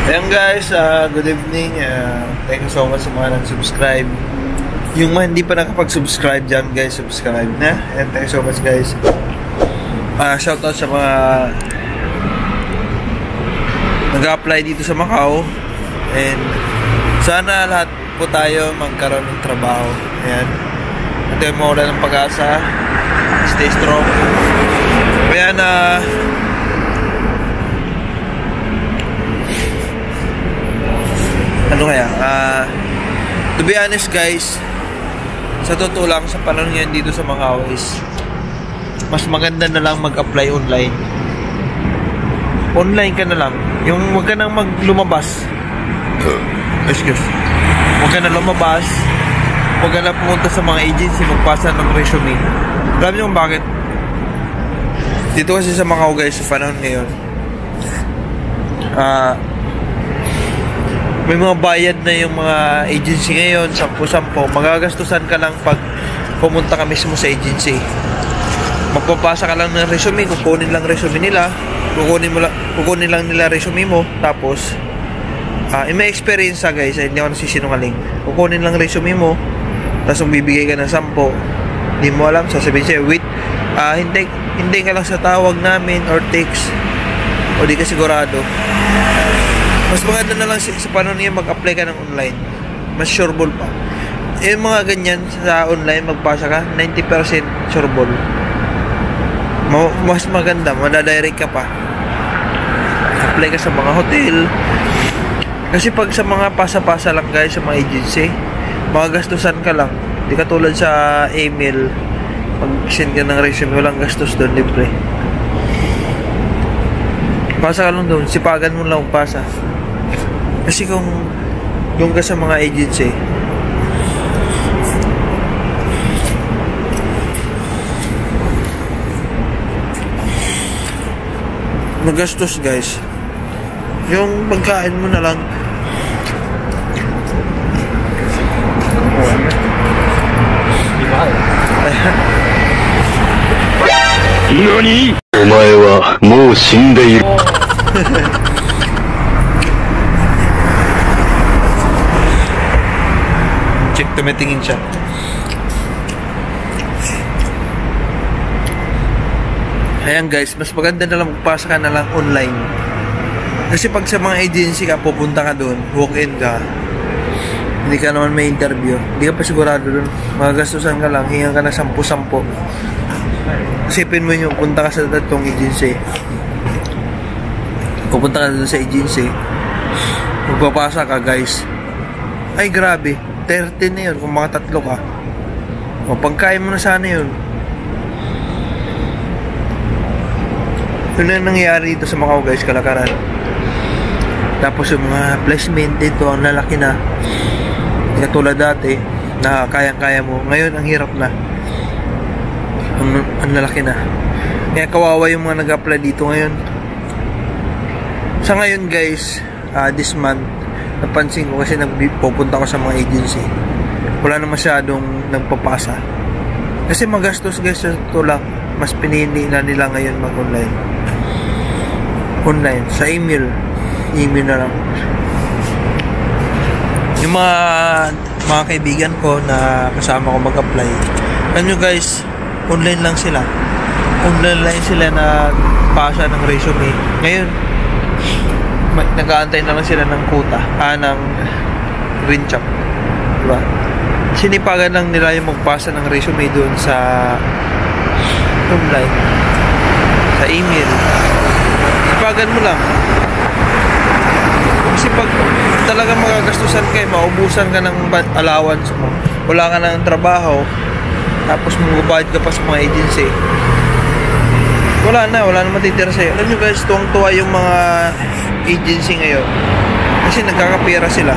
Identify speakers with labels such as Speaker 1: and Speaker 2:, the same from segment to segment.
Speaker 1: Ayan guys, good evening. Thank you so much sa mga nag-subscribe. Yung mga hindi pa nakapag-subscribe dyan guys, subscribe na. And thank you so much guys. Shoutout sa mga nag-apply dito sa Macau. And sana lahat po tayo magkaroon ng trabaho. Ayan. Ito yung mawala ng pag-asa. Stay strong. Ayan, ano kaya? To be honest guys, sa totoo lang, sa panahon ngayon dito sa Macau is mas maganda na lang mag-apply online. Online ka na lang. Yung wag ka nang lumabas. Excuse. Wag ka na lumabas. Wag ka na pumunta sa mga agency magpasa ng resume. Alam niyo kung bakit? Dito kasi sa Macau guys, sa panahon ngayon, may mga bayad na yung mga agency ngayon, 10-10. Magagastusan ka lang pag pumunta ka mismo sa agency. Magpapasa ka lang ng resume, kukunin lang resume nila, kukunin lang nila resume mo, tapos may experience guys, hindi ako nasisinungaling. Kukunin lang resume mo, tapos bibigay ka ng 10. Hindi mo alam, sasabihin siya, wait, hindi ka lang sa tawag namin or text, o di ka sigurado. Mas maganda na lang sa panahon niya mag-apply ka ng online. Mas sureball pa. Yung mga ganyan sa online, magpasa ka, 90% sureball. Mas maganda, madadirect ka pa. Apply ka sa mga hotel. Kasi pag sa mga pasa-pasa lang guys, sa mga agency, magagastusan ka lang. Di katulad sa email, pag-send ka ng resume, walang gastos doon, libre. Pasa ka lang doon, sipagan mo lang pasa. Kasi kung yung ka sa mga agency, magastos guys. Yung pagkain mo na lang,
Speaker 2: NANI?! お前はもう死んでいる。
Speaker 1: check, tumitingin siya. Ayan guys, mas maganda na lang magpasa ka na lang online. Kasi pag sa mga agency ka, pupunta ka doon, walk-in ka, hindi ka naman may interview, hindi ka pa sigurado doon, magagastusan ka lang, hingan ka na 10-10. Isipin mo yung punta ka sa datong agency, pupunta ka doon sa agency, magpapasa ka guys, ay grabe, 30 na yun kung mga 3 ka. O pagkain mo na sana yun. Yun na nangyayari dito sa Macau guys, kalakaran. Tapos yung mga placement dito, ang lalaki na. Hindi katulad dati na kayang-kaya mo. Ngayon ang hirap na. Ang lalaki na. Kaya kawawa yung mga nag-apply dito ngayon. Sa ngayon guys, this month, napansin ko kasi pupunta ko sa mga agency, wala na masyadong nagpapasa. Kasi magastos guys sa tulak. Mas pinili na nila ngayon mag-online. Online, sa email na lang. Yung mga kaibigan ko na kasama ko mag-apply, ano guys, online lang sila. Online lang sila na pasa ng resume. Ngayon, nag-aantay na lang sila ng quota, ng green chop, diba? Sinipagan lang nila yung magpasa ng resume doon sa online, sa email. Sipagan mo lang. Kasi pag talagang magagastusan kayo, maubusan ka ng allowance mo, wala ka ng trabaho, tapos magbabayad ka pa sa mga agency, wala na matitira sa'yo. Alam nyo guys, tuwang-tuwa yung mga agency ngayon kasi nagkakapera sila.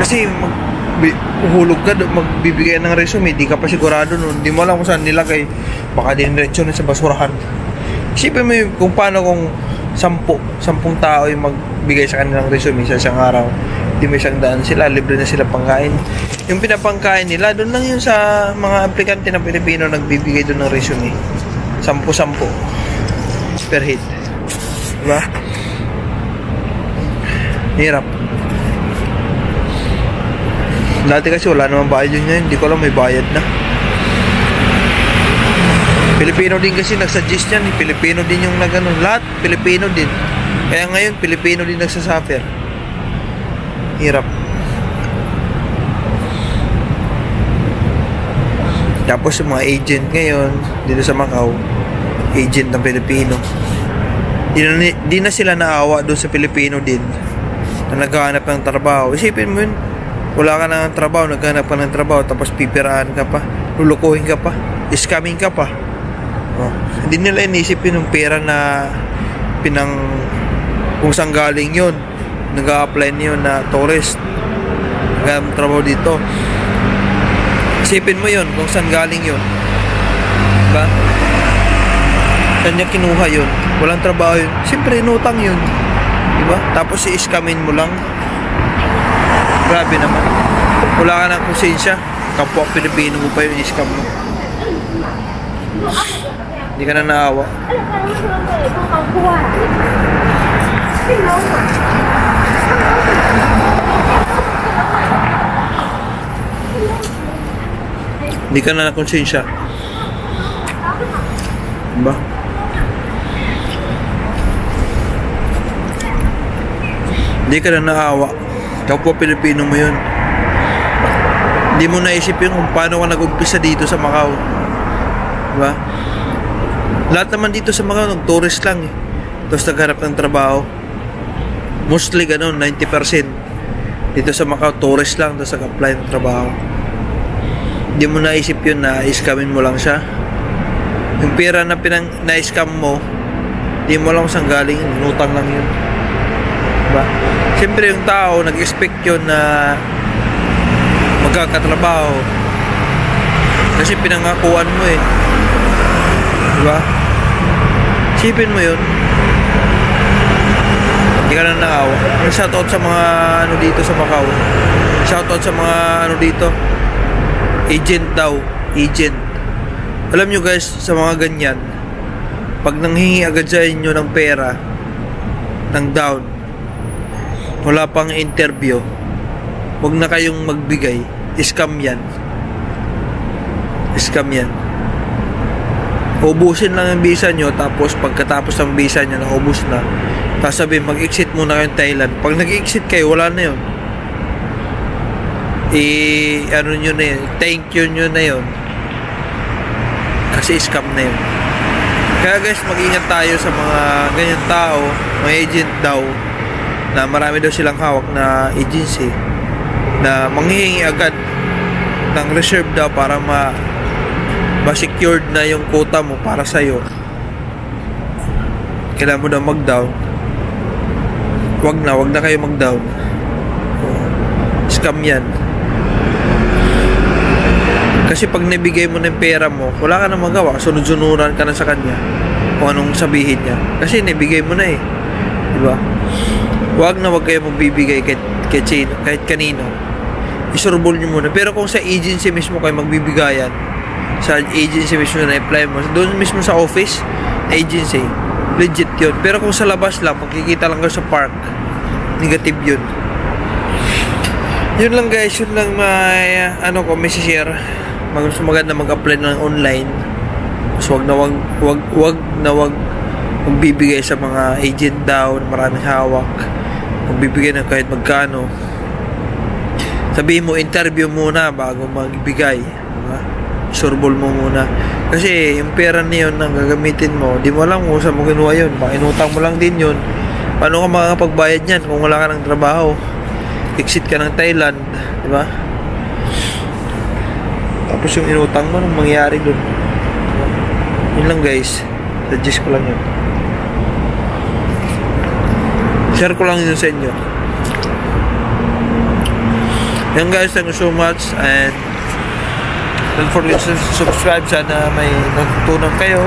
Speaker 1: Kasi uhulog ka, magbibigay ng resume, di ka pa sigurado nun, di mo alam kung saan nilagay, baka dinretso na sa basurahan. Isipin mo kung paano kung 10 tao yung magbigay sa kanilang resume sa isang araw, di may 100 sila, libre na sila pangkain. Yung pinapangkain nila, doon lang yun sa mga aplikante na Pilipino nagbibigay doon ng resume. 10 per head. Diba? Hirap. Dati kasi wala namang bayad yun ngayon. Hindi ko alam may bayad na. Pilipino din kasi nagsuggest yan. Pilipino din yung nagano. Lahat Pilipino din. Kaya ngayon Pilipino din nagsasuffer. Hirap. Tapos yung mga agent ngayon dito sa Macau, agent ng Pilipino, di na sila naawa doon sa Pilipino din na naghahanap ng trabaho. Isipin mo yun, wala ka ng trabaho, naghahanap ka ng trabaho, tapos pipiraan ka pa, lulukuhin ka pa, scamming ka pa. Hindi nila inisipin yung pera na kung saan galing yun. Nag-a-apply niyo na tourist, naghahanap trabaho dito. Isipin mo yun kung saan galing yun, diba? Saan niya kinuha yun? Walang trabaho yun. Siyempre inutang yun, diba? Tapos i-scamin mo lang. Grabe naman. Wala ka ng konsensya. Kapwa Pilipino mo pa yung i-scam mo. Hindi ka na naawa. Hindi ka na konsensya. Diba? Hindi ka na naawa. Kapwa Pilipino mo yun. Hindi mo naisip yun kung paano ka nag-umpisa dito sa Macau. Diba? Lahat naman dito sa Macau nag-tourist lang eh. Tapos nagharap ng trabaho. Mostly ganun, 90%. Dito sa Macau, tourist lang. Tapos nag-apply ng trabaho. Hindi mo naisip yun na i-scamin mo lang siya. Yung pera na na-scam mo, hindi mo lang saan galing, inutang lang yun. Diba? Siyempre yung tao, nag-expect yun na magkakatrabaho. Kasi pinangakuan mo eh. Diba? Sipin mo yun. Hindi ka na naawa. Shoutout sa mga ano dito sa Macau. Shoutout sa mga ano dito. Agent daw, agent. Alam nyo guys, sa mga ganyan, pag nanghingi agad sa inyo ng pera, ng down, wala pang interview, huwag na kayong magbigay. Scam yan. Scam yan. Ubusin lang ang visa nyo, tapos pagkatapos ng visa nyo, naubos na. Tapos sabihin, mag-exit muna kayong Thailand. Pag nag-exit kayo, wala na yun. Ano nyo na yun, thank you nyo na yun, kasi scam na yun. Kaya guys, mag-ingat tayo sa mga ganyan tao, mga agent daw, na marami daw silang hawak na agency na manghihingi agad ng reserve daw para ma-secured na yung quota mo para sa'yo. Kailangan mo na mag-down. Wag na kayo mag-down. Scam yan. Kasi pag nabigay mo ng pera mo, wala ka na magawa. Sunod-sunuran ka na sa kanya kung anong sabihin niya. Kasi nabigay mo na eh. Diba? Wag kayo magbibigay kahit kanino. Isurbol nyo muna. Pero kung sa agency mismo kayo magbibigayan, sa agency mismo na apply mo, doon mismo sa office, agency, legit yun. Pero kung sa labas lang, magkikita lang kayo sa park, negative yun. Yun lang guys, yun lang may may share. Maganda mag-apply ng online. So wag magbibigay sa mga agent daw na maraming hawak. Magbibigay ng kahit magkano. Sabihin mo, interview muna bago magbigay. Diba? Surbol mo muna. Kasi yung pera niyon na gagamitin mo, di mo alam kung saan mo kinuha yun. Baka inutang mo lang din yun. Paano ka makakapagbayad yan kung wala ka ng trabaho? Exit ka ng Thailand, di ba? Tapos yung inutang mo, anong mangyayari dun? Yun lang guys. Suggest ko lang yun. Share ko lang yun sa inyo. Yan guys, thank you so much. And don't forget to subscribe. Sana may natutunan kayo.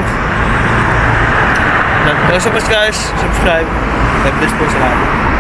Speaker 1: Thank you so much guys. Subscribe. God bless po sa lahat.